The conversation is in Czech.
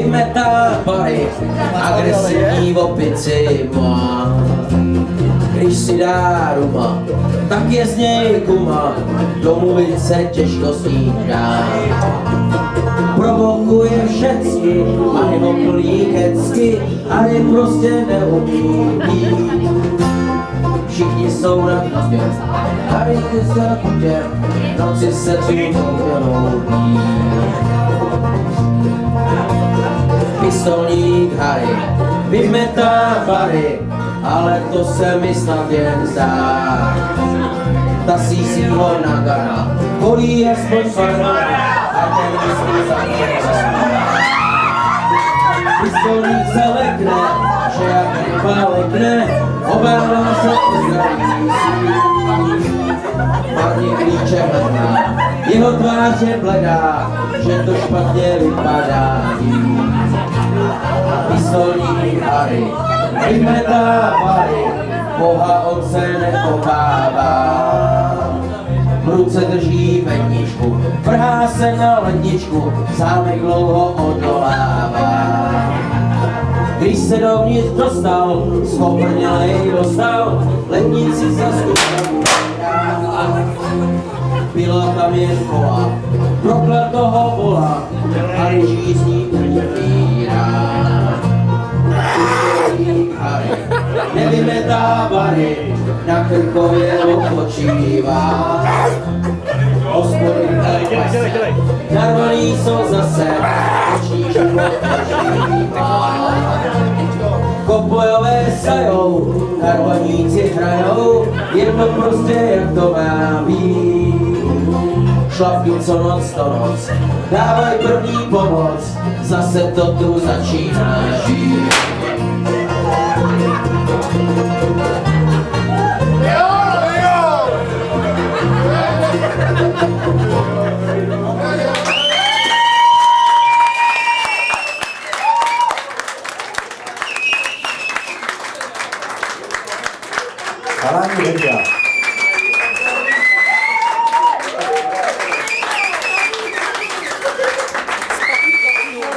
vymetá pary, agresivní opici má. Když si dá ruma, tak je z něj kuma, domluvit se těžko s ním dá. Provokuje všecky, a jeho plný kecky, a je prostě neumí být. Všichni jsou na kutě, tady ty se na kutě, noci se cítou pistolník Harry vymetá pary, ale to se mi snad jen zdá. Tasí si ho na gana, volí aspoň farma a ten myslí za pistolník se lekne, že jak ryba lekne, obává se o zdraví svých. Marně klíče hledá, jeho tvář je bledá, že to špatně vypadá. Pistolník Harry vymetá pary, Boha on se neobává. V ruce drží vedničku, vrhá se na ledničku, zámek dlouho odolává. Když se dovnitř dostal, skoprnělej dostal, lednici za skutkem. Byla tam jen kola, prokletého vola, Harry žízní umírá. Harry nevymetá bary, na Krkově odpočívá. Hospodin narvaný jsou zase, oční život prožívá. Kopojové sajou, harvaníci hrajou, jedno prostě jak to má být. Šlapky co noc to noc, dávaj první pomoc, zase to tu začíná žít. Chalani vedia.